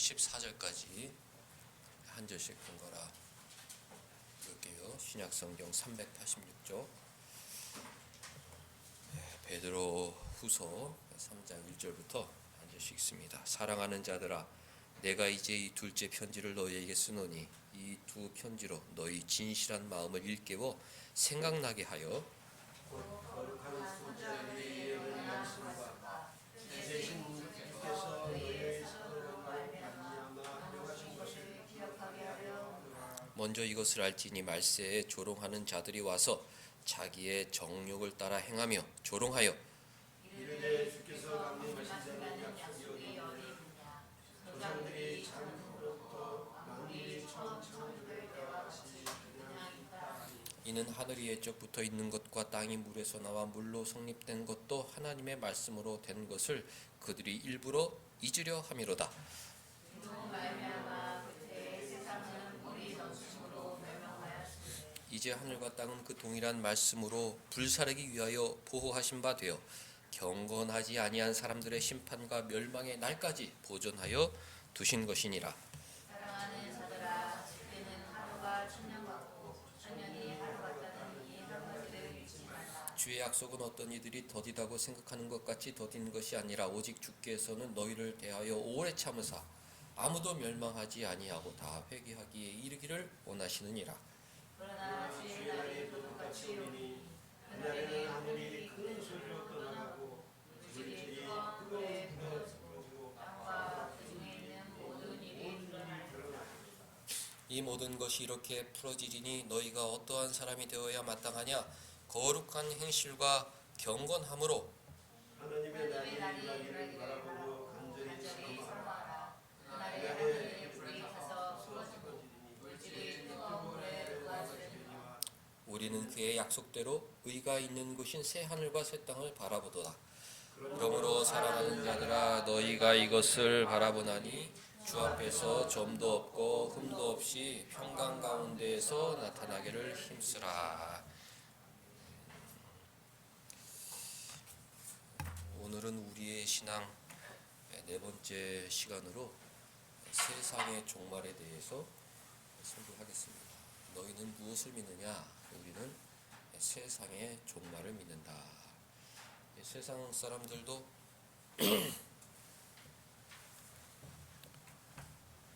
14절까지 한 절씩 본 거라 볼게요. 신약성경 386쪽 베드로 후서 3장 1절부터 한 절씩 읽습니다. 사랑하는 자들아, 내가 이제 이 둘째 편지를 너희에게 쓰노니 이 두 편지로 너희 진실한 마음을 일깨워 생각나게 하여 거룩한 소자의 말씀과 대신 주께서 너희의 사랑으로 말미암아 명하신 것을 기억하게 하려 먼저 이것을 알지니 말세에 조롱하는 자들이 와서 자기의 정욕을 따라 행하며 조롱하여 이르되 주께서 강림하신 자는 약속이 어디 있느냐. 조상들이 장로부터 만물이 처음 창조될 때와 같이 그냥 있다. 이는 하늘이 옛적부터 있는 것과 땅이 물에서 나와 물로 성립된 것도 하나님의 말씀으로 된 것을 그들이 일부러 잊으려 함이로다. 이제 하늘과 땅은 그 동일한 말씀으로 불사르기 위하여 보호하신 바 되어 경건하지 아니한 사람들의 심판과 멸망의 날까지 보존하여 두신 것이니라. 사랑하는 자들아, 주께는 하루가 천년 같고 천년이 하루 같다는 이 한 가지를 잊지 말라. 주의 약속은 어떤 이들이 더디다고 생각하는 것 같이 더딘 것이 아니라 오직 주께서는 너희를 대하여 오래 참으사 아무도 멸망하지 아니하고 다 회개하기에 이르기를 원하시느니라. 그러나 주의 날이 도둑같이 오니 그날에는 하늘이 큰 소리로 떠나가고 물질이 뜨거운 불로 부러지고 땅과 그 중에 있는 모든 일이 드러나리라. 이 모든 것이 이렇게 풀어지리니 너희가 어떠한 사람이 되어야 마땅하냐. 거룩한 행실과 경건함으로 하나님의 날이 임하기를 바라보고 간절히 사모하라. 그날에 하늘에 불이 타서 쏟아지고 물질이 뜨거운 물에 부어지리라. 우리는 그의 약속대로 의가 있는 곳인 새 하늘과 새 땅을 바라보도다. 그러므로 사랑하는 자들아, 너희가 이것을 바라보나니 주 앞에서 점도 없고 흠도 없이 평강 가운데에서 나타나기를 힘쓰라. 오늘은 우리의 신앙 네 번째 시간으로 세상의 종말에 대해서 설교하겠습니다. 너희는 무엇을 믿느냐? 우리는 세상의 종말을 믿는다. 세상 사람들도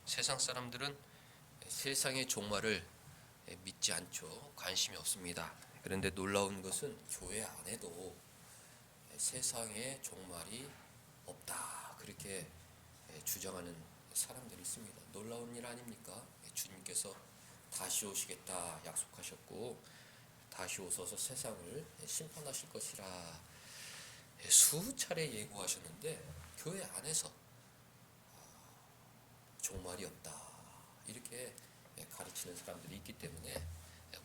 세상 사람들은 세상의 종말을 믿지 않죠. 관심이 없습니다. 그런데 놀라운 것은 교회 안에도 세상의 종말이 없다, 그렇게 주장하는 사람들이 있습니다. 놀라운 일 아닙니까? 주님께서 다시 오시겠다 약속하셨고 다시 오셔서 세상을 심판하실 것이라 수차례 예고하셨는데 교회 안에서 종말이 없다, 이렇게 가르치는 사람들이 있기 때문에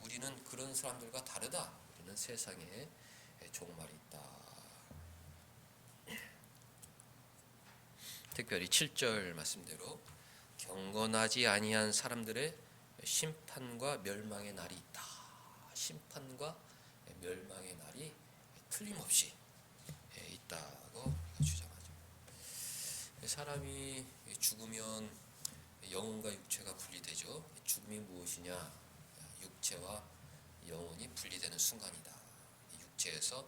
우리는 그런 사람들과 다르다. 우리는 세상에 종말이 있다. 특별히 7절 말씀대로 경건하지 아니한 사람들의 심판과 멸망의 날이 있다. 심판과 멸망의 날이 틀림없이 있다고 주장하죠. 사람이 죽으면 영혼과 육체가 분리되죠. 죽음이 무엇이냐? 육체와 영혼이 분리되는 순간이다. 육체에서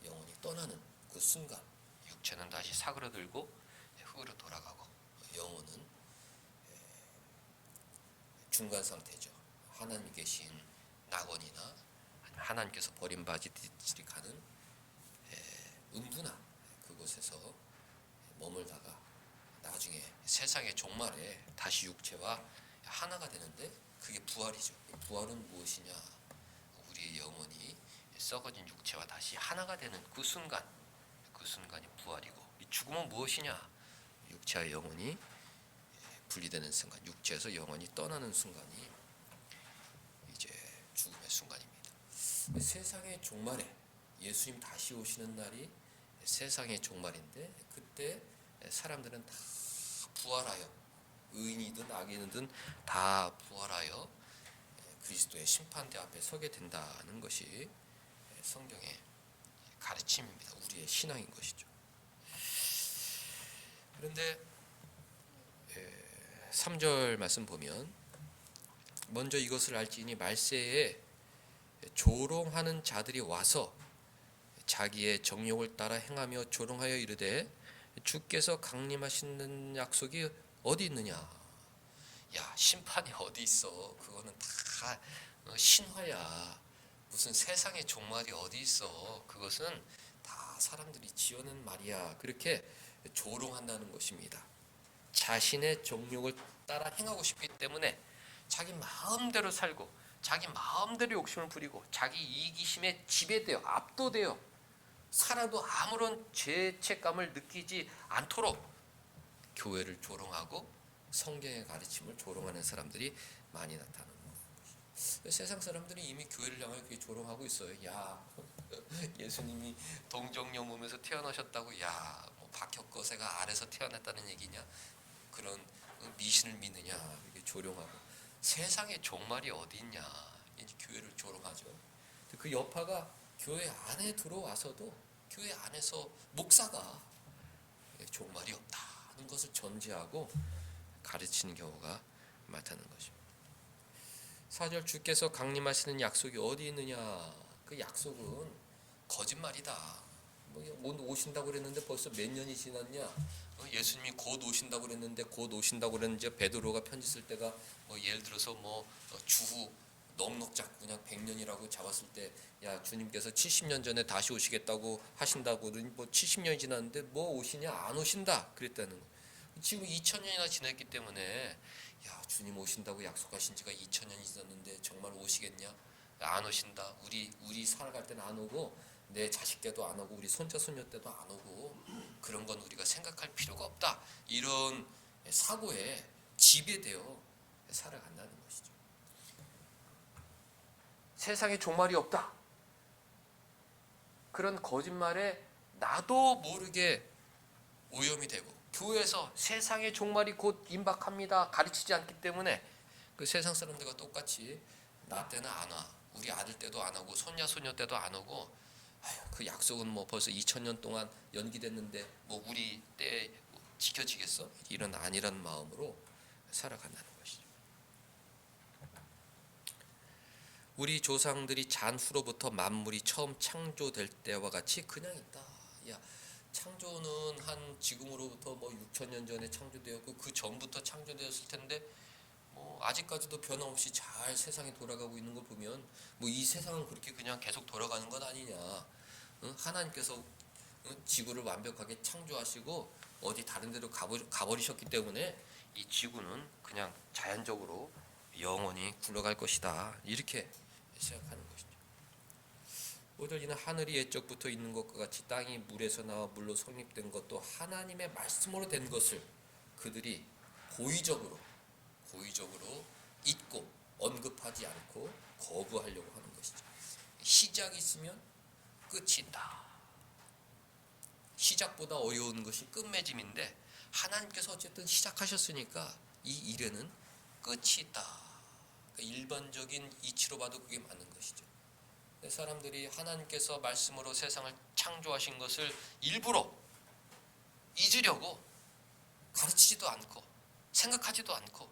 영혼이 떠나는 그 순간, 육체는 다시 사그러들고 흙으로 돌아가고 영혼은 중간 상태죠. 하나님 계신 낙원이나 하나님께서 버림받으시리 가는 음부나 그곳에서 머물다가 나중에 세상의 종말에 다시 육체와 하나가 되는데 그게 부활이죠. 부활은 무엇이냐? 우리의 영혼이 썩어진 육체와 다시 하나가 되는 그 순간, 그 순간이 부활이고, 이 죽음은 무엇이냐? 육체와 영혼이 분리되는 순간, 육체에서 영혼이 떠나는 순간이 이제 죽음의 순간입니다. 세상의 종말에 예수님 다시 오시는 날이 세상의 종말인데, 그때 사람들은 다 부활하여, 의인이든 악인이든 다 부활하여 그리스도의 심판대 앞에 서게 된다는 것이 성경의 가르침입니다. 우리의 신앙인 것이죠. 그런데 3절 말씀 보면 먼저 이것을 알지니 말세에 조롱하는 자들이 와서 자기의 정욕을 따라 행하며 조롱하여 이르되 주께서 강림하시는 약속이 어디 있느냐. 야, 심판이 어디 있어. 그거는 다 신화야. 무슨 세상의 종말이 어디 있어. 그것은 다 사람들이 지어낸 말이야. 그렇게 조롱한다는 것입니다. 자신의 정욕을 따라 행하고 싶기 때문에 자기 마음대로 살고 자기 마음대로 욕심을 부리고 자기 이기심에 지배되어 압도되어 살아도 아무런 죄책감을 느끼지 않도록 교회를 조롱하고 성경의 가르침을 조롱하는 사람들이 많이 나타나는 거예요. 세상 사람들이 이미 교회를 향하여 그렇게 조롱하고 있어요. 야, 예수님이 동정녀 몸에서 태어나셨다고, 야, 뭐 박혁거세가 알에서 태어났다는 얘기냐? 그런 미신을 믿느냐? 이렇게 조롱하고 세상에 종말이 어디 있냐? 이제 교회를 조롱하죠. 그 여파가 교회 안에 들어와서도 교회 안에서 목사가 종말이 없다는 것을 전제하고 가르치는 경우가 많다는 것입니다. 4절 주께서 강림하시는 약속이 어디 있느냐. 그 약속은 거짓말이다. 뭐 오신다고 그랬는데 벌써 몇 년이 지났냐. 예수님이 곧 오신다고 그랬는데 곧 오신다고 그랬는데 베드로가 편지 쓸 때가 예를 들어서 주후 넉넉 잡고 그냥 100년이라고 잡았을 때, 야, 주님께서 70년 전에 다시 오시겠다고 하신다고 그러니 70년이 지났는데 뭐 오시냐. 안 오신다 그랬다는 거. 지금 2000년이나 지났기 때문에, 야, 주님 오신다고 약속하신 지가 2000년이 지났는데 정말 오시겠냐? 안 오신다. 우리 살아갈 때는 안 오고 내 자식 때도 안 오고 우리 손자 손녀 때도 안 오고 그런 건 우리가 생각할 필요가 없다. 이런 사고에 지배되어 살아간다는 것이죠. 세상에 종말이 없다. 그런 거짓말에 나도 모르게 오염이 되고 교회에서 세상의 종말이 곧 임박합니다 가르치지 않기 때문에 그 세상 사람들과 똑같이 나 때는 안 와. 우리 아들 때도 안 오고 손자 소녀 때도 안 오고, 아유, 그 약속은 벌써 2000년 동안 연기됐는데 우리 때 지켜지겠어? 이런 아니란 마음으로 살아간다는 것이죠. 우리 조상들이 잔후로부터 만물이 처음 창조될 때와 같이 그냥 있다. 야, 창조는 한 지금으로부터 6000년 전에 창조되었고 그 전부터 창조되었을 텐데 아직까지도 변함없이 잘 세상이 돌아가고 있는 걸 보면 이 세상은 그렇게 그냥 계속 돌아가는 것 아니냐. 하나님께서 지구를 완벽하게 창조하시고 어디 다른 데로 가버리셨기 때문에 이 지구는 그냥 자연적으로 영원히 굴러갈 것이다. 이렇게 생각하는 것이죠. 5절 이는 하늘이 옛적부터 있는 것과 같이 땅이 물에서 나와 물로 성립된 것도 하나님의 말씀으로 된 것을 그들이 고의적으로 잊고 언급하지 않고 거부하려고 하는 것이죠. 시작이 있으면 끝이 있다. 시작보다 어려운 것이 끝맺음인데 하나님께서 어쨌든 시작하셨으니까 이 일에는 끝이 있다. 그러니까 일반적인 이치로 봐도 그게 맞는 것이죠. 사람들이 하나님께서 말씀으로 세상을 창조하신 것을 일부러 잊으려고 가르치지도 않고 생각하지도 않고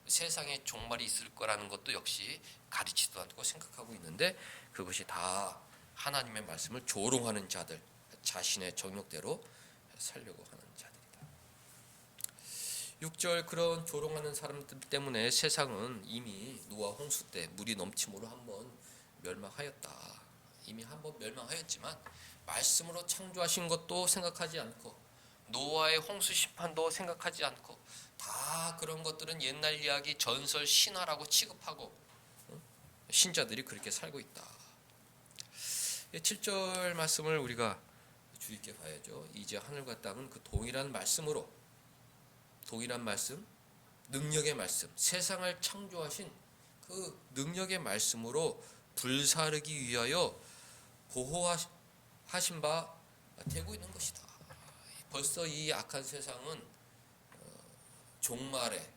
세상에 종말이 있을 거라는 것도 역시 가르치지도 않고 생각하고 있는데 그것이 다 하나님의 말씀을 조롱하는 자들, 자신의 정욕대로 살려고 하는 자들이다. 6절 그런 조롱하는 사람들 때문에 세상은 이미 노아 홍수 때 물이 넘침으로 한번 멸망하였다. 이미 한번 멸망하였지만 말씀으로 창조하신 것도 생각하지 않고 노아의 홍수 심판도 생각하지 않고 다 그런 것들은 옛날 이야기, 전설, 신화라고 취급하고 신자들이 그렇게 살고 있다. 7절 말씀을 우리가 주의 있게 봐야죠. 이제 하늘과 땅은 그 동일한 말씀으로, 동일한 말씀, 능력의 말씀, 세상을 창조하신 그 능력의 말씀으로 불사르기 위하여 보호하신 바 되고 있는 것이다. 벌써 이 악한 세상은 종말에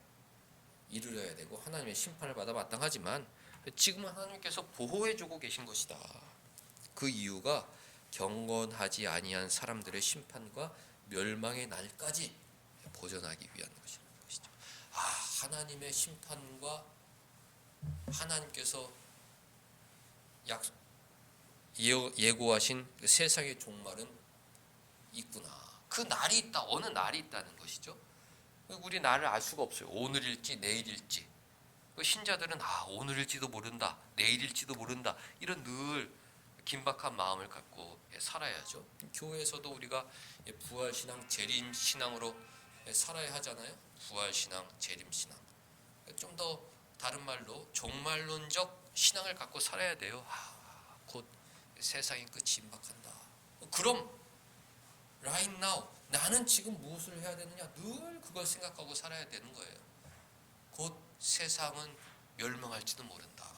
이르러야 되고 하나님의 심판을 받아 마땅하지만 지금은 하나님께서 보호해주고 계신 것이다. 그 이유가 경건하지 아니한 사람들의 심판과 멸망의 날까지 보존하기 위한 것이죠. 하나님의 심판과 하나님께서 예고하신 그 세상의 종말은 있구나. 그 날이 있다. 어느 날이 있다는 것이죠. 우리 날을 알 수가 없어요. 오늘일지 내일일지. 신자들은 오늘일지도 모른다, 내일일지도 모른다, 이런 늘 긴박한 마음을 갖고 살아야죠. 교회에서도 우리가 부활신앙, 재림신앙으로 살아야 하잖아요. 부활신앙, 재림신앙. 좀 더 다른 말로 종말론적 신앙을 갖고 살아야 돼요. 곧 세상의 끝이 임박한다. 그럼 right now 나는 지금 무엇을 해야 되느냐, 늘 그걸 생각하고 살아야 되는 거예요. 곧 세상은 멸망할지도 모른다.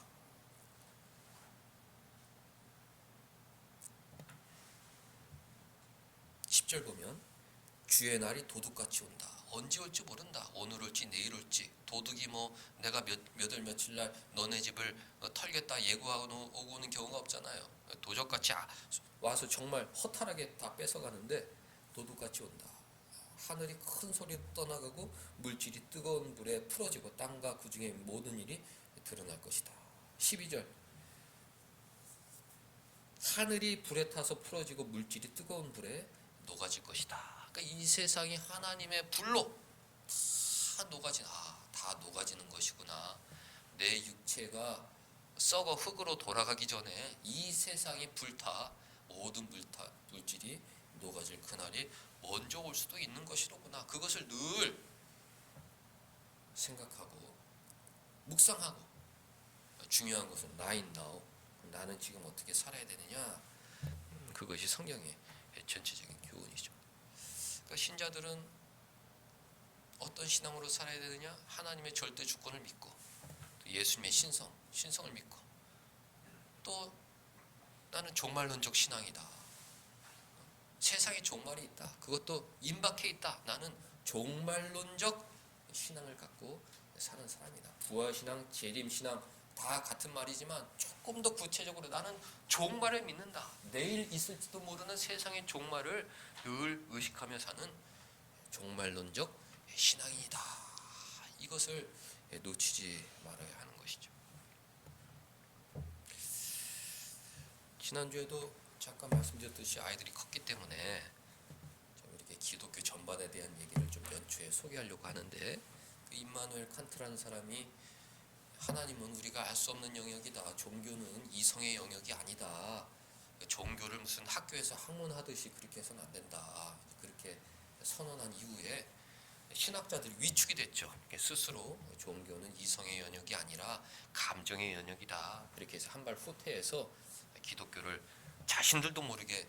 (10절) 보면 주의 날이 도둑같이 온다. 언제 올지 모른다. 오늘 올지 내일 올지. 도둑이 내가 몇 월 며칠 날 너네 집을 털겠다 예고하고 오는 경우가 없잖아요. 도적같이 와서 정말 허탈하게 다 뺏어가는데 도둑같이 온다. 하늘이 큰 소리로 떠나가고 물질이 뜨거운 불에 풀어지고 땅과 그 중에 모든 일이 드러날 것이다. 12절 하늘이 불에 타서 풀어지고 물질이 뜨거운 불에 녹아질 것이다. 그러니까 이 세상이 하나님의 불로 다 녹아지는 것이구나. 내 육체가 썩어 흙으로 돌아가기 전에 이 세상이 불타 모든 물질이 녹아질 그날이 먼저 올 수도 있는 것이로구나. 그것을 늘 생각하고 묵상하고, 중요한 것은 right now, 나는 지금 어떻게 살아야 되느냐, 그것이 성경의 전체적인 교훈이죠. 그러니까 신자들은 어떤 신앙으로 살아야 되느냐, 하나님의 절대 주권을 믿고 또 예수님의 신성을 믿고, 또 나는 종말론적 신앙이다. 세상에 종말이 있다. 그것도 임박해 있다. 나는 종말론적 신앙을 갖고 사는 사람이다. 부활신앙, 재림신앙 다 같은 말이지만 조금 더 구체적으로 나는 종말을 믿는다. 내일 있을지도 모르는 세상의 종말을 늘 의식하며 사는 종말론적 신앙이다. 이것을 놓치지 말아야 하는 것이죠. 지난주에도 잠깐 말씀드렸듯이 아이들이 컸기 때문에 좀 이렇게 기독교 전반에 대한 얘기를 좀 연초에 소개하려고 하는데, 그 임마누엘 칸트라는 사람이 하나님은 우리가 알 수 없는 영역이다. 종교는 이성의 영역이 아니다. 종교를 무슨 학교에서 학문하듯이 그렇게 해서는 안 된다. 그렇게 선언한 이후에 신학자들이 위축이 됐죠. 스스로 종교는 이성의 영역이 아니라 감정의 영역이다. 그렇게 해서 한 발 후퇴해서 기독교를 자신들도 모르게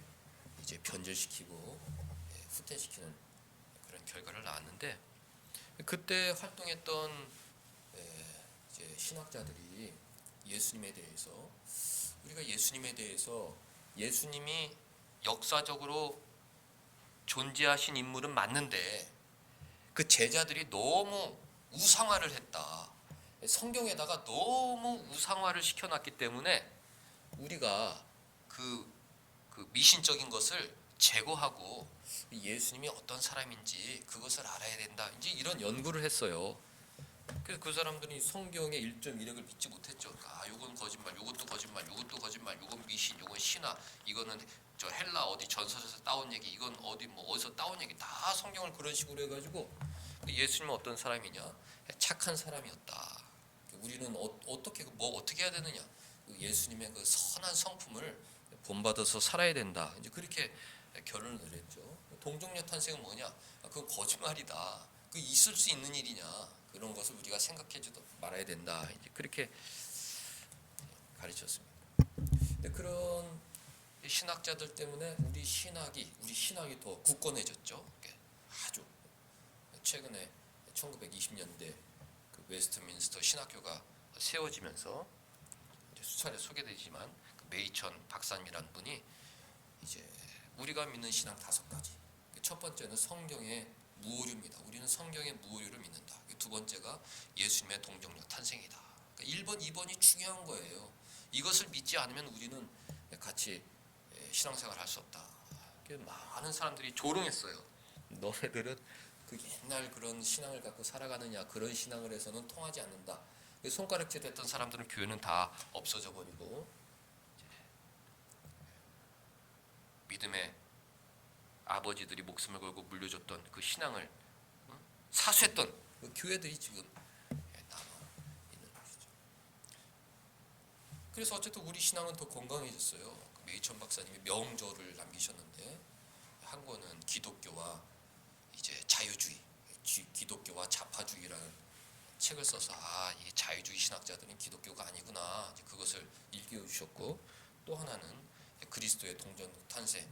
이제 변절시키고 후퇴시키는 그런 결과를 낳았는데, 그때 활동했던 이제 신학자들이 예수님에 대해서 예수님이 역사적으로 존재하신 인물은 맞는데 그 제자들이 너무 우상화를 했다. 성경에다가 너무 우상화를 시켜놨기 때문에 우리가 그 미신적인 것을 제거하고 예수님이 어떤 사람인지 그것을 알아야 된다. 이제 이런 연구를 했어요. 그래서 그 사람들이 성경의 1.1핵을 믿지 못했죠. 요건 거짓말, 요것도 거짓말, 요것도 거짓말, 요건 미신, 요건 신화, 이거는 저 헬라 어디 전설에서 따온 얘기, 이건 어디서 따온 얘기, 다 성경을 그런 식으로 해가지고 예수님은 어떤 사람이냐? 착한 사람이었다. 우리는 어떻게 해야 되느냐? 예수님의 그 선한 성품을 본받아서 살아야 된다. 이제 그렇게 결론을 내렸죠. 동정녀 탄생은 뭐냐? 그건 거짓말이다. 그 있을 수 있는 일이냐? 그런 것을 우리가 생각해줘도 말아야 된다. 이제 그렇게 가르쳤습니다. 근데 그런 신학자들 때문에 우리 신학이 더 굳건해졌죠. 아주 최근에 1920년대 그 웨스트민스터 신학교가 세워지면서 이제 수차례 소개되지만 그 메이천 박사님이라는 분이 이제 우리가 믿는 신앙 5가지. 첫 번째는 성경의 무오류입니다. 우리는 성경의 무오류를 믿는다. 두 번째가 예수님의 동정녀 탄생이다. 그러니까 1번, 2번이 중요한 거예요. 이것을 믿지 않으면 우리는 같이 신앙생활을 할 수 없다. 많은 사람들이 조롱했어요. 너네들은 그 옛날 그런 신앙을 갖고 살아가느냐, 그런 신앙을 해서는 통하지 않는다. 손가락질 했던 사람들은 교회는 다 없어져 버리고 믿음의 아버지들이 목숨을 걸고 물려줬던 그 신앙을 사수했던 그 교회들이 지금 남아 있는 것이죠. 그래서 어쨌든 우리 신앙은 더 건강해졌어요. 메이천 박사님이 명저를 남기셨는데 한 권은 기독교와 이제 자유주의, 기독교와 자파주의라는 책을 써서 이 자유주의 신학자들은 기독교가 아니구나, 그것을 일깨워 주셨고, 또 하나는 그리스도의 동정국 탄생,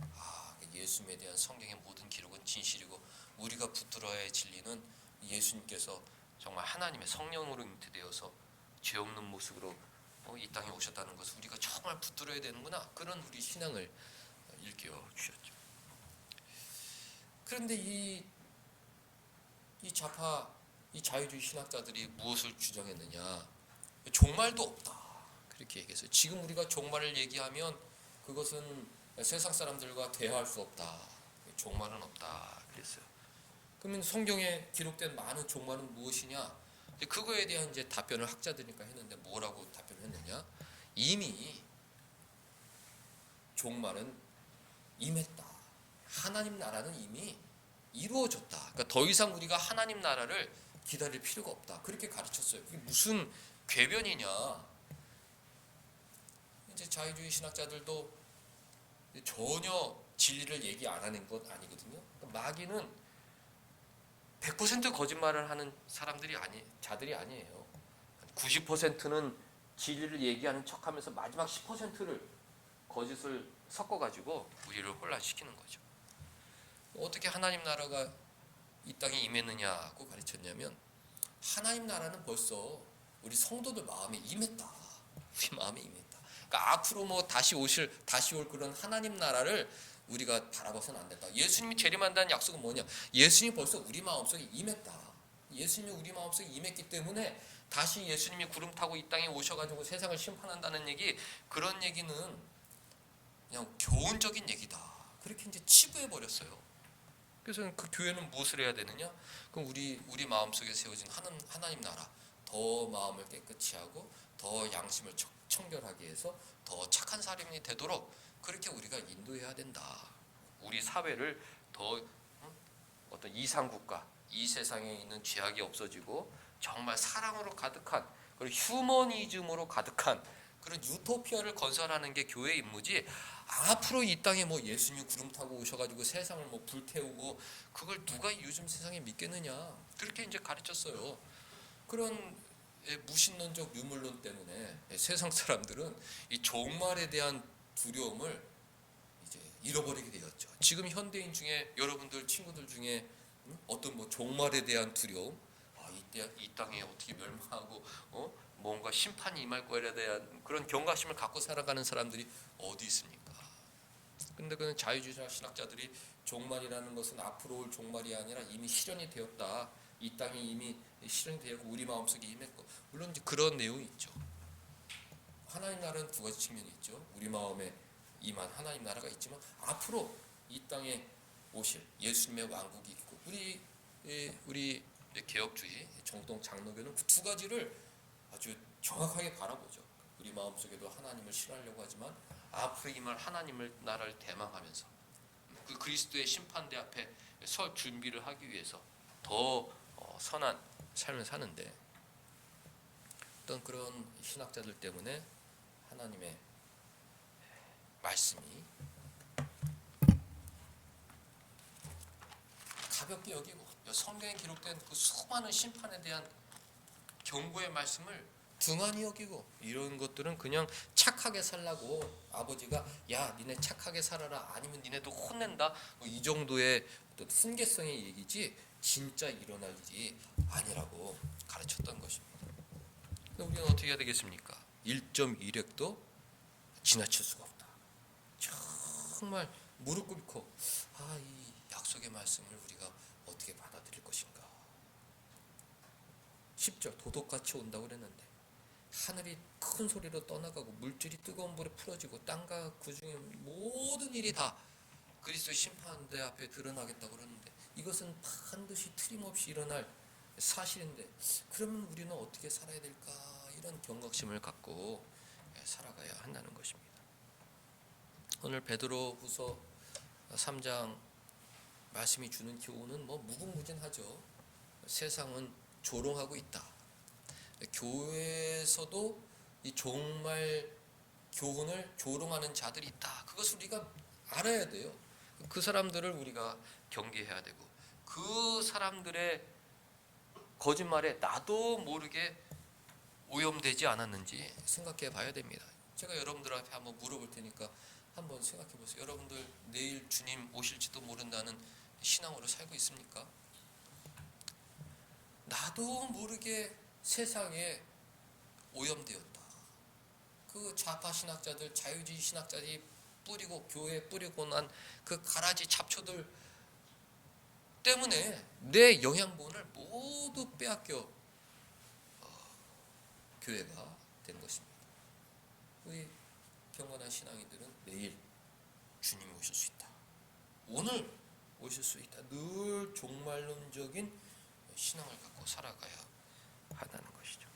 예수님에 대한 성경의 모든 기록은 진실이고 우리가 붙들어야 할 진리는 예수님께서 정말 하나님의 성령으로 잉태되어서 죄 없는 모습으로 이 땅에 오셨다는 것을 우리가 정말 붙들어야 되는구나, 그런 우리 신앙을 일깨워 주셨죠. 그런데 이 좌파, 이 자유주의 신학자들이 무엇을 주장했느냐? 종말도 없다, 그렇게 얘기했어요. 지금 우리가 종말을 얘기하면 그것은 세상 사람들과 대화할 수 없다, 종말은 없다 그랬어요. 그러면 성경에 기록된 많은 종말은 무엇이냐? 그거에 대한 이제 답변을 학자들이니까 했는데 뭐라고 답변했느냐? 이미 종말은 임했다. 하나님 나라는 이미 이루어졌다. 그러니까 더 이상 우리가 하나님 나라를 기다릴 필요가 없다, 그렇게 가르쳤어요. 그게 무슨 궤변이냐? 이제 자유주의 신학자들도 전혀 진리를 얘기 안 하는 것 아니거든요. 그러니까 마귀는 100% 거짓말을 하는 자들이 아니에요. 90%는 진리를 얘기하는 척하면서 마지막 10%를 거짓을 섞어가지고 우리를 혼란시키는 거죠. 어떻게 하나님 나라가 이 땅에 임했느냐고 가르쳤냐면, 하나님 나라는 벌써 우리 성도들 마음에 임했다. 우리 마음에 임했다. 그러니까 앞으로 다시 올 그런 하나님 나라를 우리가 바라봐서는 안 된다. 예수님이 재림한다는 약속은 뭐냐? 예수님이 벌써 우리 마음속에 임했다. 예수님이 우리 마음속에 임했기 때문에 다시 예수님이 구름 타고 이 땅에 오셔가지고 세상을 심판한다는 얘기, 그런 얘기는 그냥 교훈적인 얘기다, 그렇게 이제 치부해 버렸어요. 그래서 그 교회는 무엇을 해야 되느냐? 그럼 우리 마음속에 세워진 하나님 나라, 더 마음을 깨끗이 하고 더 양심을 청결하게 해서 더 착한 사람이 되도록 그렇게 우리가 인도해야 된다. 우리 사회를 더 어떤 이상국가, 이 세상에 있는 죄악이 없어지고 정말 사랑으로 가득한, 그리고 휴머니즘으로 가득한 그런 유토피아를 건설하는 게 교회의 임무지, 앞으로 이 땅에 예수님이 구름 타고 오셔가지고 세상을 불태우고 그걸 누가 요즘 세상에 믿겠느냐, 그렇게 이제 가르쳤어요. 그런 무신론적 유물론 때문에 세상 사람들은 이 종말에 대한 두려움을 이제 잃어버리게 되었죠. 지금 현대인 중에, 여러분들 친구들 중에 어떤 종말에 대한 두려움, 이 땅에 어떻게 멸망하고 뭔가 심판이 임할 거에 대한 그런 경각심을 갖고 살아가는 사람들이 어디 있습니까? 근데 그는 자유주의 신학자들이 종말이라는 것은 앞으로 올 종말이 아니라 이미 실현이 되었다, 이 땅이 이미 실현이 되었고 우리 마음속에 임했고, 물론 이제 그런 내용이 있죠. 하나님 나라는 두 가지 측면이 있죠. 우리 마음에 임한 하나님 나라가 있지만 앞으로 이 땅에 오실 예수님의 왕국이 있고, 우리 개혁주의 정통 장로교는 그 두 가지를 아주 정확하게 바라보죠. 우리 마음속에도 하나님을 신하려고 하지만 앞으로 임할 하나님을 나라를 대망하면서 그 그리스도의 심판대 앞에 설 준비를 하기 위해서 더 선한 삶을 사는데, 어떤 그런 신학자들 때문에 하나님의 말씀이 가볍게 여기고 성경에 기록된 그 수많은 심판에 대한 경고의 말씀을 등한히 여기고, 이런 것들은 그냥 착하게 살라고 아버지가 야 니네 착하게 살아라, 아니면 니네도 혼낸다, 이 정도의 어떤 훈계성의 얘기지 진짜 일어날 일이 아니라고 가르쳤던 것입니다. 우리는 어떻게 해야 되겠습니까? 1.1핵도 지나칠 수가 없다. 정말 무릎 꿇고 이 약속의 말씀을 우리가 어떻게 받아들일 것인가. 10절 도둑같이 온다고 그랬는데 하늘이 큰 소리로 떠나가고 물질이 뜨거운 불에 풀어지고 땅과 그 중에 모든 일이 다 그리스도의 심판대 앞에 드러나겠다고 그러는데 이것은 반드시 틀림없이 일어날 사실인데 그러면 우리는 어떻게 살아야 될까? 이런 경각심을 갖고 살아가야 한다는 것입니다. 오늘 베드로후서 3장 말씀이 주는 교훈은 무궁무진하죠. 세상은 조롱하고 있다. 교회에서도 이 종말 교훈을 조롱하는 자들이 있다. 그것을 우리가 알아야 돼요. 그 사람들을 우리가 경계해야 되고 그 사람들의 거짓말에 나도 모르게 오염되지 않았는지 생각해 봐야 됩니다. 제가 여러분들 앞에 한번 물어볼 테니까 한번 생각해 보세요. 여러분들 내일 주님 오실지도 모른다는 신앙으로 살고 있습니까? 나도 모르게 세상에 오염되었다. 그 좌파 신학자들, 자유주의 신학자들이 뿌리고 교회에 뿌리고 난 그 가라지 잡초들 때문에 내 영양분을 모두 빼앗겨 교회가 된 것입니다. 우리 경건한 신앙인들은 내일 주님이 오실 수 있다. 오늘 오실 수 있다. 늘 종말론적인 신앙을 갖고 살아가야 한다는 것이죠.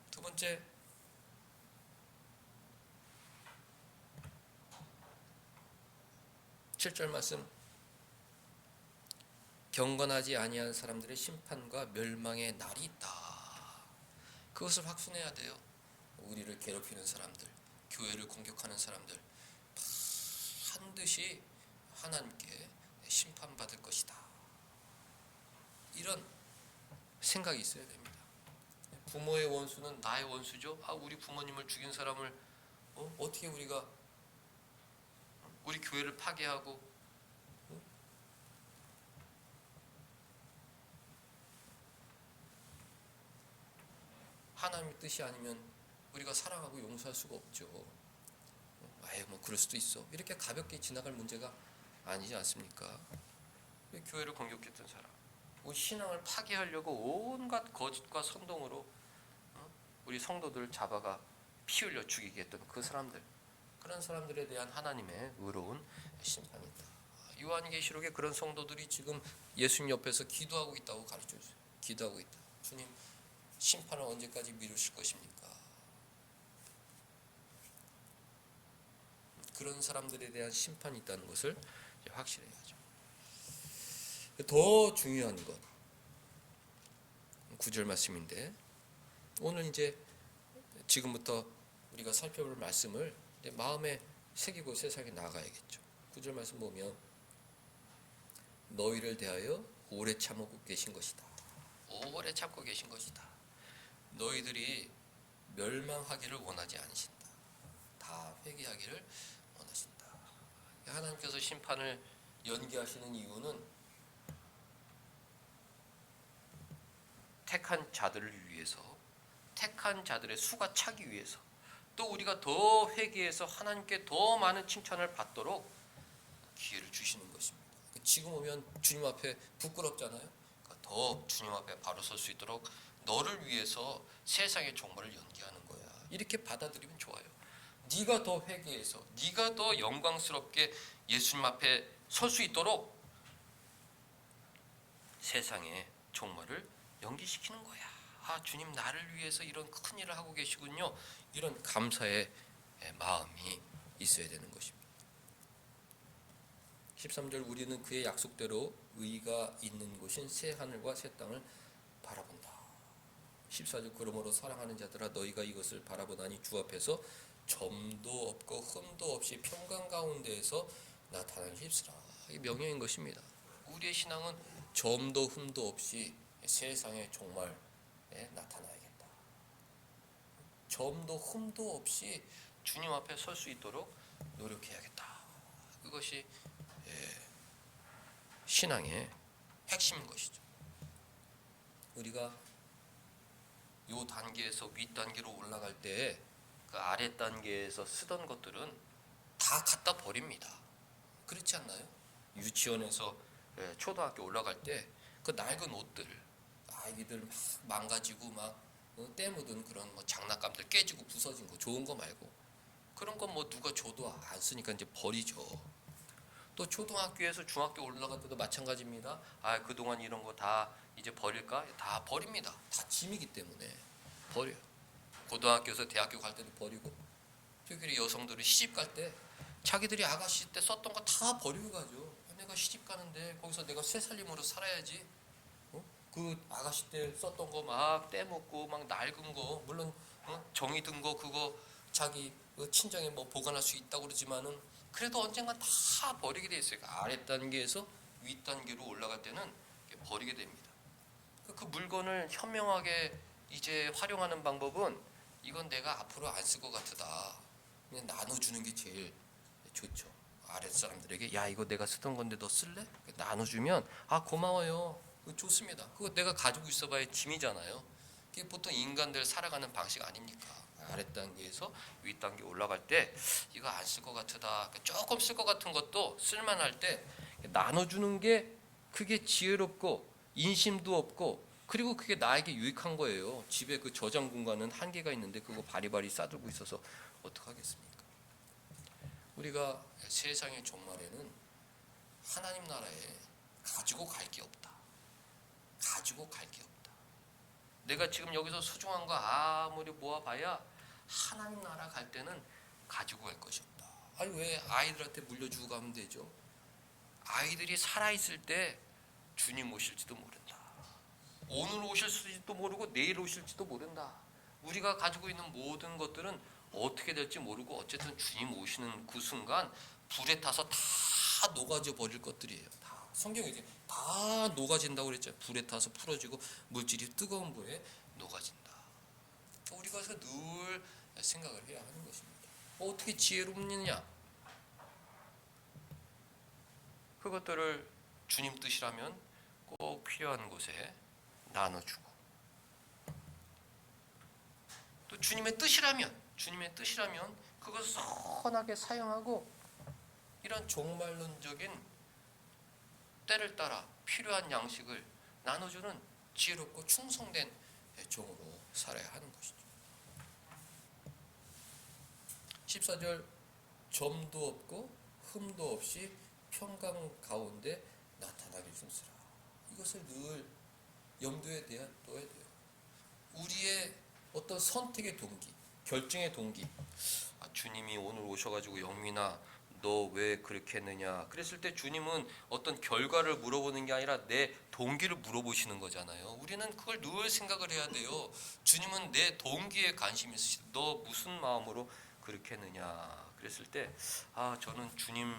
두 번째, 칠 절 말씀, 경건하지 아니한 사람들의 심판과 멸망의 날이 있다. 그것을 확신해야 돼요. 우리를 괴롭히는 사람들, 교회를 공격하는 사람들 반드시 하나님께 심판받을 것이다. 이런 생각이 있어야 됩니다. 부모의 원수는 나의 원수죠. 우리 부모님을 죽인 사람을 어떻게 우리가 우리 교회를 파괴하고 하나님의 뜻이 아니면 우리가 사랑하고 용서할 수가 없죠. 그럴 수도 있어. 이렇게 가볍게 지나갈 문제가 아니지 않습니까? 교회를 공격했던 사람, 우리 신앙을 파괴하려고 온갖 거짓과 선동으로 우리 성도들을 잡아가 피 흘려 죽이게 했던 그 사람들, 그런 사람들에 대한 하나님의 의로운 심판이다. 요한계시록에 그런 성도들이 지금 예수님 옆에서 기도하고 있다고 가르쳐주세요. 기도하고 있다. 주님, 심판을 언제까지 미루실 것입니까? 그런 사람들에 대한 심판이 있다는 것을 확실해야죠. 더 중요한 것, 9절 말씀인데 오늘 이제 지금부터 우리가 살펴볼 말씀을 이제 마음에 새기고 세상에 나가야겠죠. 9절 말씀 보면 너희를 대하여 오래 참고 계신 것이다. 오래 참고 계신 것이다. 너희들이 멸망하기를 원하지 않으신다. 다 회개하기를 원하신다. 하나님께서 심판을 연기하시는 이유는 택한 자들을 위해서, 택한 자들의 수가 차기 위해서, 또 우리가 더 회개해서 하나님께 더 많은 칭찬을 받도록 기회를 주시는 것입니다. 지금 오면 주님 앞에 부끄럽잖아요. 더 주님 앞에 바로 설 수 있도록 너를 위해서 세상의 종말을 연기하는 거야. 이렇게 받아들이면 좋아요. 네가 더 회개해서 네가 더 영광스럽게 예수님 앞에 설 수 있도록 세상의 종말을 연기시키는 거야. 주님 나를 위해서 이런 큰 일을 하고 계시군요. 이런 감사의 마음이 있어야 되는 것입니다. 13절, 우리는 그의 약속대로 의가 있는 곳인 새 하늘과 새 땅을 바라본다. 14절, 그러므로 사랑하는 자들아 너희가 이것을 바라보나니 주 앞에서 점도 없고 흠도 없이 평강 가운데에서 나타나기 힘쓰라. 이 명령인 것입니다. 우리의 신앙은 점도 흠도 없이 세상의 종말에 나타나야겠다. 점도 흠도 없이 주님 앞에 설 수 있도록 노력해야겠다. 그것이 신앙의 핵심인 것이죠. 우리가 요 단계에서 윗 단계로 올라갈 때 그 아래 단계에서 쓰던 것들은 다 갖다 버립니다. 그렇지 않나요? 유치원에서 초등학교 올라갈 때 그 낡은 옷들, 아이들 막 망가지고 막 때 묻은 그런 장난감들 깨지고 부서진 거, 좋은 거 말고 그런 건 누가 줘도 안 쓰니까 이제 버리죠. 또 또 초등학교에서 중학교 올라갈 때도 마찬가지입니다. 아, 그동안 이런 거 다 이제 버릴까? 다 버립니다. 다 짐이기 때문에 버려요. 고등학교에서 대학교 갈 때도 버리고, 특히 여성들이 시집 갈 때 자기들이 아가씨 때 썼던 거 다 버리고 가죠. 내가 시집 가는데 거기서 내가 쇠살림으로 살아야지. 그 아가씨 때 썼던 거 막 떼먹고 막 낡은 거, 물론 정이 든 거 그거 자기 친정에 뭐 보관할 수 있다고 그러지만은 그래도 언젠가 다 버리게 돼 있어요. 아래 단계에서 위 단계로 올라갈 때는 버리게 됩니다. 그 물건을 현명하게 이제 활용하는 방법은, 이건 내가 앞으로 안 쓸 것 같다, 그냥 나눠주는 게 제일 좋죠. 아랫 사람들에게 야, 이거 내가 쓰던 건데 너 쓸래? 나눠주면 아, 고마워요, 그거 좋습니다. 그거 내가 가지고 있어봐야 짐이잖아요. 그게 보통 인간들 살아가는 방식 아닙니까? 아랫 단계에서 위 단계 올라갈 때 이거 안 쓸 것 같다, 조금 쓸 것 같은 것도 쓸만할 때 나눠주는 게 그게 지혜롭고 인심도 없고, 그리고 그게 나에게 유익한 거예요. 집에 그 저장 공간은 한계가 있는데 그거 바리바리 싸들고 있어서 어떡하겠습니까? 우리가 세상의 종말에는 하나님 나라에 가지고 갈 게 없다. 가지고 갈 게 없다. 내가 지금 여기서 소중한 거 아무리 모아봐야 하나님 나라 갈 때는 가지고 갈 것이 없다. 아니, 왜 아이들한테 물려주고 가면 되죠? 아이들이 살아있을 때 주님 오실지도 모른다. 오늘 오실지도 모르고 내일 오실지도 모른다. 우리가 가지고 있는 모든 것들은 어떻게 될지 모르고 어쨌든 주님 오시는 그 순간 불에 타서 다 녹아져 버릴 것들이에요. 다 성경에 이제 다 녹아진다고 그랬죠. 불에 타서 풀어지고 물질이 뜨거운 불에 녹아진다. 우리가 그래서 늘 생각을 해야 하는 것입니다. 어떻게 지혜롭느냐? 그것들을 주님 뜻이라면 꼭 필요한 곳에 나눠주고, 또 주님의 뜻이라면 그것을 선하게 사용하고, 이런 종말론적인 때를 따라 필요한 양식을 나눠주는 지혜롭고 충성된 종으로 살아야 하는 것이죠. 14절, 점도 없고 흠도 없이 평강 가운데 나타나길 힘쓰라. 이것을 늘 염두에 둬야 돼요. 우리의 어떤 선택의 동기, 결정의 동기. 아, 주님이 오늘 오셔가지고 영민아 너 왜 그렇게 했느냐 그랬을 때 주님은 어떤 결과를 물어보는 게 아니라 내 동기를 물어보시는 거잖아요. 우리는 그걸 늘 생각을 해야 돼요. 주님은 내 동기에 관심이 있으시다. 너 무슨 마음으로 그렇게 했느냐 그랬을 때 아, 저는 주님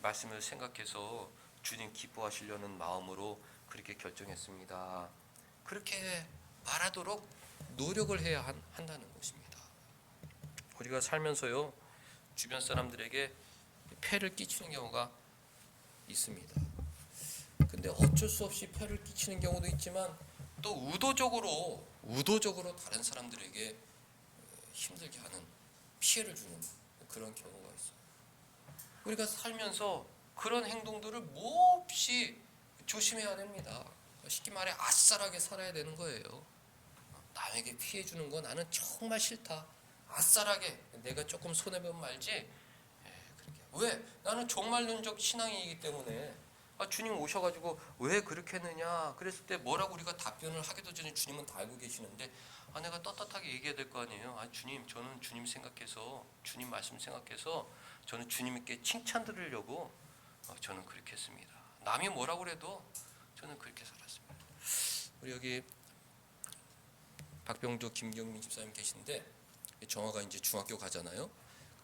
말씀을 생각해서 주님 기뻐하시려는 마음으로 그렇게 결정했습니다. 그렇게 말하도록 노력을 해야 한다는 것입니다. 우리가 살면서요, 주변 사람들에게 폐를 끼치는 경우가 있습니다. 근데 어쩔 수 없이 폐를 끼치는 경우도 있지만 또 의도적으로 다른 사람들에게 힘들게 하는, 피해를 주는 그런 경우가 있어요. 우리가 살면서 그런 행동들을 몹시 조심해야 됩니다. 쉽게 말해 아싸라게 살아야 되는 거예요. 남에게 피해 주는 거 나는 정말 싫다. 아싸라게 내가 조금 손해보면 말지. 그렇게. 왜? 나는 종말론적 신앙이기 때문에. 아, 주님 오셔가지고 왜 그렇게 했느냐 그랬을 때 뭐라고 우리가 답변을 하기도 전에 주님은 다 알고 계시는데, 아, 내가 떳떳하게 얘기해야 될 거 아니에요. 아, 주님, 저는 주님 생각해서, 주님 말씀 생각해서 저는 주님께 칭찬 드리려고 저는 그렇게 했습니다. 남이 뭐라고 그래도 저는 그렇게 살았습니다. 우리 여기 박병조 김경민 집사님 계신데, 정화가 이제 중학교 가잖아요.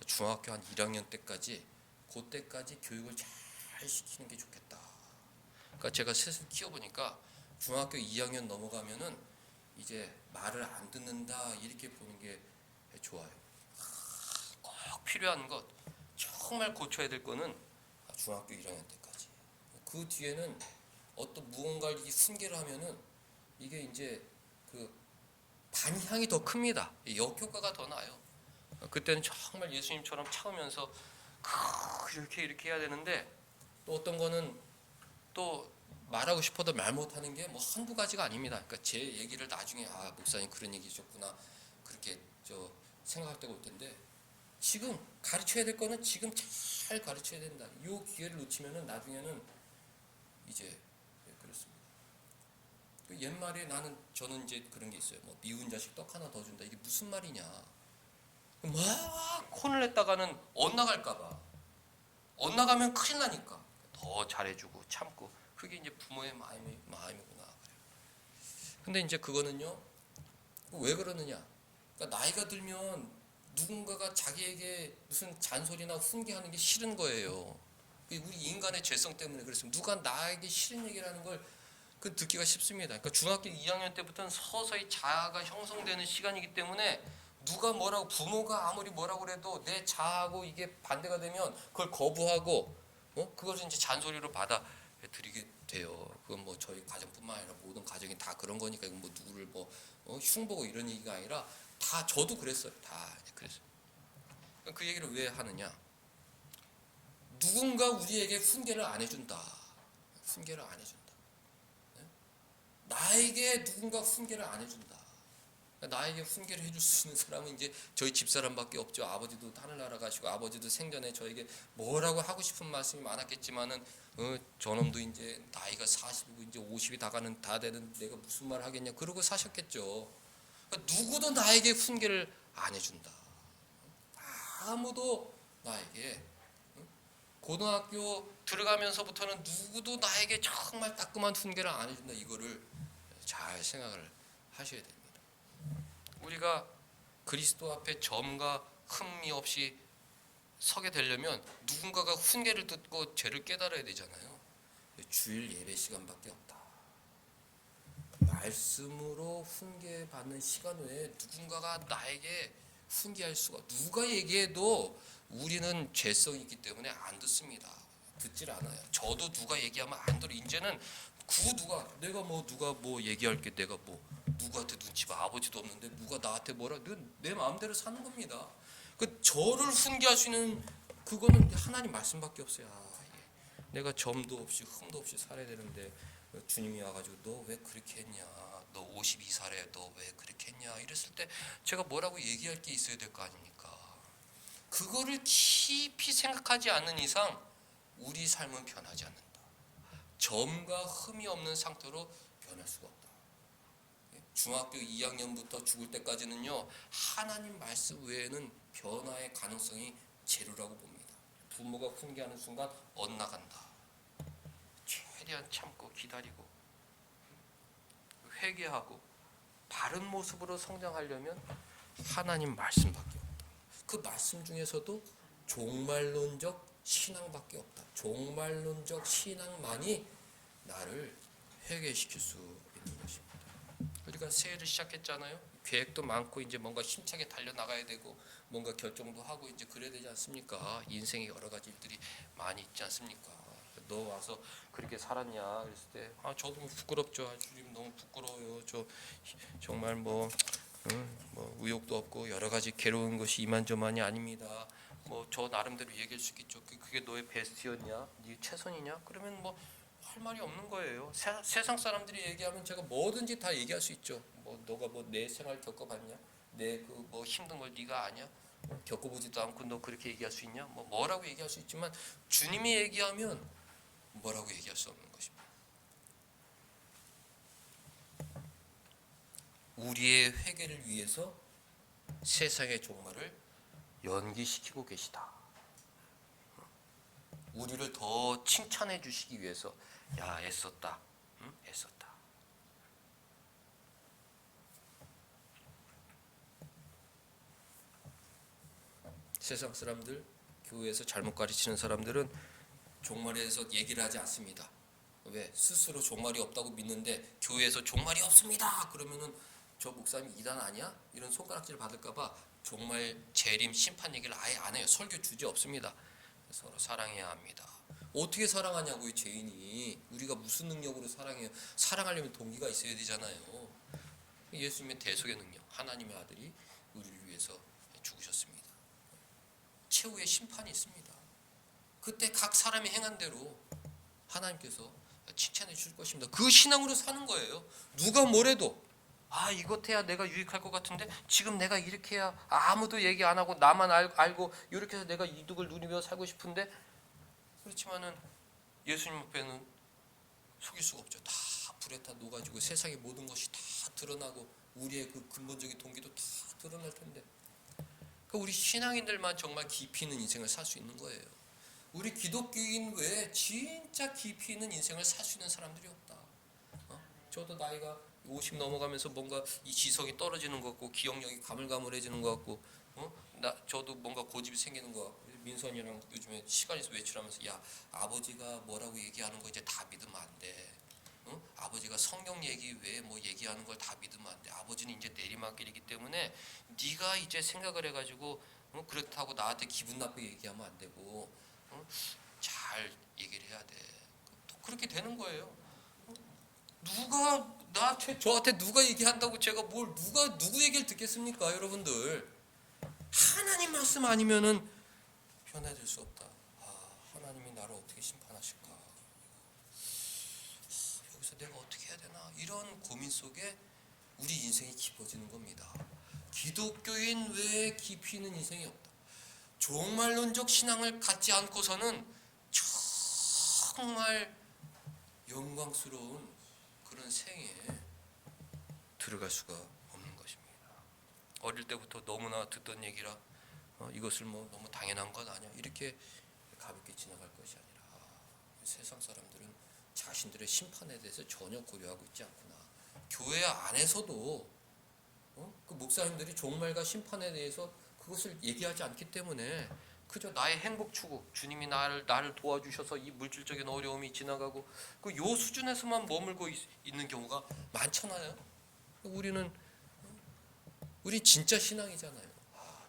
중학교 한 1학년 때까지, 그때까지 교육을 잘 시키는 게 좋겠다. 그러니까 제가 셋을 키워보니까 중학교 2학년 넘어가면은 이제 말을 안 듣는다 이렇게 보는 게 좋아요. 꼭 필요한 것, 정말 고쳐야 될 거는 중학교 1학년 때까지. 그 뒤에는 어떤 무언가를 훈계를 하면은 이게 이제 그 반향이 더 큽니다. 역효과가 더 나요. 그때는 정말 예수님처럼 참으면서 이렇게 해야 되는데, 또 어떤 거는 또 말하고 싶어도 말 못하는 게 뭐 한두 가지가 아닙니다. 그러니까 제 얘기를 나중에 아, 목사님 그런 얘기셨구나 그렇게 생각할 때가 올 텐데, 지금 가르쳐야 될 거는 지금 잘 가르쳐야 된다. 이 기회를 놓치면은 나중에는 이제 그렇습니다. 옛말에 저는 이제 그런 게 있어요. 뭐 미운 자식 떡 하나 더 준다. 이게 무슨 말이냐? 막 혼을 냈다가는 엇나갈까봐. 엇나가면 큰일 나니까 더 잘해주고 참고. 그게 이제 부모의 마음이구나. 그래요. 근데 이제 그거는요. 왜 그러느냐? 그러니까 나이가 들면 누군가가 자기에게 무슨 잔소리나 훈계하는 게 싫은 거예요. 우리 인간의 죄성 때문에 그렇습니다. 누가 나에게 싫은 얘기를 하는 걸 듣기가 쉽습니다. 그러니까 중학교 2학년 때부터는 서서히 자아가 형성되는 시간이기 때문에 누가 뭐라고 부모가 아무리 뭐라고 그래도 내 자아하고 이게 반대가 되면 그걸 거부하고 그것을 이제 잔소리로 받아들이게 돼요. 그건 뭐 저희 가정뿐만 아니라 모든 가정이 다 그런 거니까 이건 뭐 누구를 뭐 흉보고 이런 얘기가 아니라 다 저도 그랬어요. 다 그랬어요. 그 얘기를 왜 하느냐? 누군가 우리에게 훈계를 안 해준다. 훈계를 안 해준다. 나에게 누군가 훈계를 안 해준다. 나에게 훈계를 해줄 수 있는 사람은 이제 저희 집사람밖에 없죠. 아버지도 하늘나라 가시고 아버지도 생전에 저에게 뭐라고 하고 싶은 말씀이 많았겠지만은 저놈도 이제 나이가 40이고 이제 50이 다 되는 내가 무슨 말 하겠냐 그러고 사셨겠죠. 그러니까 누구도 나에게 훈계를 안 해준다. 아무도 나에게 고등학교 들어가면서부터는 누구도 나에게 정말 따끔한 훈계를 안 해준다. 이거를 잘 생각을 하셔야 됩니다. 우리가 그리스도 앞에 점과 흠이 없이 서게 되려면 누군가가 훈계를 듣고 죄를 깨달아야 되잖아요. 주일 예배 시간밖에 없다. 말씀으로 훈계받는 시간 외에 누군가가 나에게 훈계할 수가 누가 얘기해도 우리는 죄성이 있기 때문에 안 듣습니다. 듣질 않아요. 저도 누가 얘기하면 안 들어. 이제는 내가 누가 뭐 얘기할 게 내가 뭐 누구한테 눈치 봐. 아버지도 없는데 누가 나한테 뭐라 내 마음대로 사는 겁니다. 저를 훈계할 수 있는 그거는 하나님 말씀밖에 없어요. 내가 점도 없이 흠도 없이 살아야 되는데 주님이 와가지고 너 왜 그렇게 했냐? 너 52살에 너 왜 그렇게 했냐? 이랬을 때 제가 뭐라고 얘기할 게 있어야 될 거 아닙니까? 그거를 깊이 생각하지 않는 이상 우리 삶은 변하지 않는다. 점과 흠이 없는 상태로 변할 수가 없다. 중학교 2학년부터 죽을 때까지는요. 하나님 말씀 외에는 변화의 가능성이 제로라고 봅니다. 부모가 훈계하는 순간 엇나간다. 최대한 참고 기다리고 회개하고 바른 모습으로 성장하려면 하나님 말씀밖에 없다. 그 말씀 중에서도 종말론적 신앙밖에 없다. 종말론적 신앙만이 나를 회개시킬 수 있는 것입니다. 우리가 새해를 시작했잖아요. 계획도 많고 이제 뭔가 힘차게 달려나가야 되고 뭔가 결정도 하고 이제 그래야 되지 않습니까? 인생에 여러 가지 일들이 많이 있지 않습니까? 너 와서 그렇게 살았냐 그랬을 때 저도 부끄럽죠. 주님 너무 부끄러워요. 저 정말 뭐 의욕도 없고 여러 가지 괴로운 것이 이만저만이 아닙니다. 뭐 저 나름대로 얘기할 수 있겠죠. 그게 너의 베스트였냐? 네 최선이냐? 그러면 뭐 할 말이 없는 거예요. 세상 사람들이 얘기하면 제가 뭐든지 다 얘기할 수 있죠. 뭐 너가 뭐 내 생활 겪어봤냐? 내 그 뭐 힘든 걸 네가 아냐? 겪어보지도 않고 너 그렇게 얘기할 수 있냐? 뭐라고 얘기할 수 있지만 주님이 얘기하면 뭐라고 얘기할 수 없는 것입니다. 우리의 회개를 위해서 세상의 종말을 연기시키고 계시다. 우리를 더 칭찬해 주시기 위해서 야 애썼다. 애썼다. 세상 사람들, 교회에서 잘못 가르치는 사람들은 종말에 대해서 얘기를 하지 않습니다. 왜? 스스로 종말이 없다고 믿는데 교회에서 종말이 없습니다. 그러면은 저 목사님 이단 아니야? 이런 손가락질 받을까봐 종말 재림 심판 얘기를 아예 안 해요. 설교 주제 없습니다. 서로 사랑해야 합니다. 어떻게 사랑하냐고요, 죄인이. 우리가 무슨 능력으로 사랑해요? 사랑하려면 동기가 있어야 되잖아요. 예수님의 대속의 능력, 하나님의 아들이 우리를 위해서 죽으셨습니다. 최후의 심판이 있습니다. 그때 각 사람이 행한 대로 하나님께서 칭찬해 주실 것입니다. 그 신앙으로 사는 거예요. 누가 뭐래도 아, 이것 해야 내가 유익할 것 같은데 지금 내가 이렇게 해야 아무도 얘기 안 하고 나만 알고 이렇게 해서 내가 이득을 누리며 살고 싶은데, 그렇지만은 예수님 앞에는 속일 수가 없죠. 다 불에 타 녹아지고 세상의 모든 것이 다 드러나고 우리의 그 근본적인 동기도 다 드러날 텐데, 우리 신앙인들만 정말 깊이 있는 인생을 살 수 있는 거예요. 우리 기독교인 외에 진짜 깊이 있는 인생을 살 수 있는 사람들이 없다. 저도 나이가 50 넘어가면서 뭔가 이 지성이 떨어지는 것 같고 기억력이 가물가물해지는 것 같고, 저도 뭔가 고집이 생기는 것 같고, 민선이랑 요즘에 시간에서 외출하면서 야, 아버지가 뭐라고 얘기하는 거 이제 다 믿으면 안 돼. 아버지가 성경 얘기 외에 뭐 얘기하는 걸 다 믿으면 안 돼. 아버지는 이제 내리막길이기 때문에 네가 이제 생각을 해가지고 그렇다고 나한테 기분 나쁘게 얘기하면 안 되고, 잘 얘기를 해야 돼. 그렇게 되는 거예요. 누가 저한테 누가 얘기한다고 제가 누구 얘기를 듣겠습니까, 여러분들? 하나님 말씀 아니면은 변화될 수 없다. 하나님이 나를 어떻게 심판하실까? 여기서 내가 어떻게 해야 되나? 이런 고민 속에 우리 인생이 깊어지는 겁니다. 기독교인 외에 깊이 있는 인생이 없다. 종말론적 신앙을 갖지 않고서는 정말 영광스러운 그런 생에 들어갈 수가 없는 것입니다. 어릴 때부터 너무나 듣던 얘기라 이것을 뭐 너무 당연한 건 아니야, 이렇게 가볍게 지나갈 것이 아니라, 세상 사람들은 자신들의 심판에 대해서 전혀 고려하고 있지 않구나. 교회 안에서도 그 목사님들이 종말과 심판에 대해서 그것을 얘기하지 않기 때문에 그저 나의 행복 추구, 주님이 나를 도와주셔서 이 물질적인 어려움이 지나가고 요 수준에서만 머물고 있는 경우가 많잖아요. 우리 진짜 신앙이잖아요.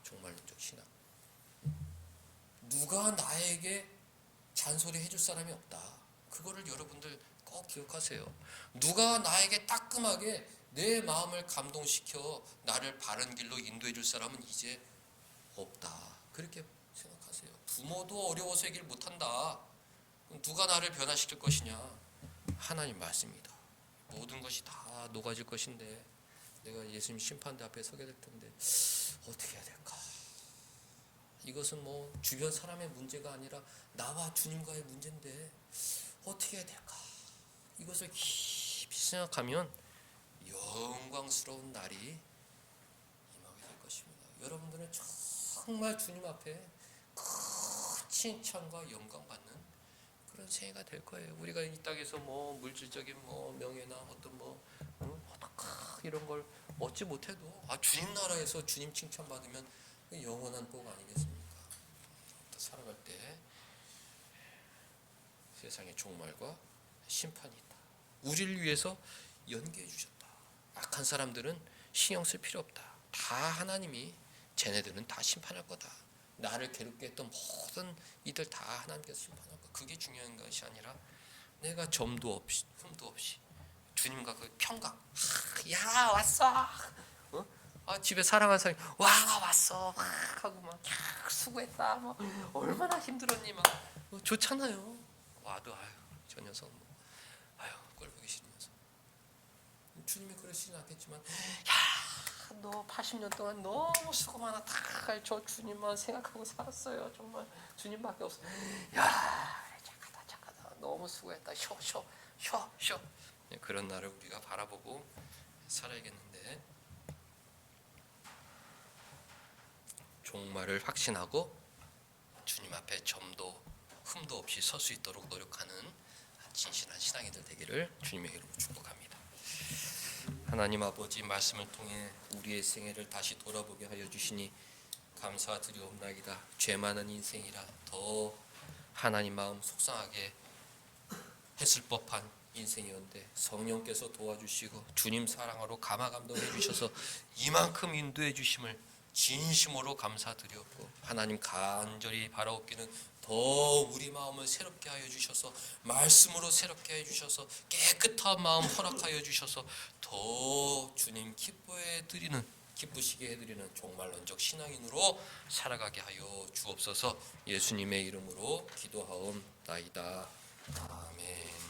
종말론적 신앙. 누가 나에게 잔소리 해줄 사람이 없다. 그거를 여러분들 꼭 기억하세요. 누가 나에게 따끔하게 내 마음을 감동시켜 나를 바른 길로 인도해 줄 사람은 이제 없다. 그렇게 생각하세요. 부모도 어려워서 얘기를 못한다. 그럼 누가 나를 변화시킬 것이냐? 하나님 말씀이다. 모든 것이 다 녹아질 것인데 내가 예수님 심판대 앞에 서게 될 텐데 어떻게 해야 될까? 이것은 뭐 주변 사람의 문제가 아니라 나와 주님과의 문제인데 어떻게 해야 될까? 이것을 깊이 생각하면 영광스러운 날이 임하게 될 것입니다. 여러분들은 정말 주님 앞에 큰 칭찬과 영광 받는 그런 생애가 될 거예요. 우리가 이 땅에서 뭐 물질적인 뭐 명예나 어떤 이런 걸 얻지 못해도 주님 나라에서 주님 칭찬 받으면 영원한 복 아니겠습니까? 살아갈 때 세상의 종말과 심판이 있다. 우리를 위해서 연기해 주셨다. 악한 사람들은 신경 쓸 필요 없다. 다 하나님이 쟤네들은 다 심판할 거다. 나를 괴롭게 했던 모든 이들 다 하나님께서 심판할 거다. 그게 중요한 것이 아니라 내가 점도 없이 흠도 없이 주님과 그 평강. 야 왔어. 집에 사랑하는 사람이 왔어 하고 막 수고했다. 뭐 얼마나 힘들었니 막 좋잖아요. 와도 저 녀석 꼴 보기 싫으면서. 주님이 그러시진 않겠지만 너 80년 동안 너무 수고 많았다. 저 주님만 생각하고 살았어요. 정말 주님밖에 없어. 착하다. 너무 수고했다. 쉬어. 그런 날을 우리가 바라보고 살아야겠는데, 종말을 확신하고 주님 앞에 점도 흠도 없이 설 수 있도록 노력하는 진실한 신앙인들 되기를 주님의 이름으로 축복합니다. 하나님 아버지, 말씀을 통해 우리의 생애를 다시 돌아보게 하여 주시니 감사드리옵나이다. 죄 많은 인생이라 더 하나님 마음 속상하게 했을 법한 인생이었는데 성령께서 도와주시고 주님 사랑으로 감화감동해 주셔서 이만큼 인도해 주심을 진심으로 감사드렸고, 하나님 간절히 바라옵기는 더 우리 마음을 새롭게 하여 주셔서 말씀으로 새롭게 하여 주셔서 깨끗한 마음 허락하여 주셔서 더 주님 기쁘시게 해드리는 종말론적 신앙인으로 살아가게 하여 주옵소서. 예수님의 이름으로 기도하옵나이다. 아멘.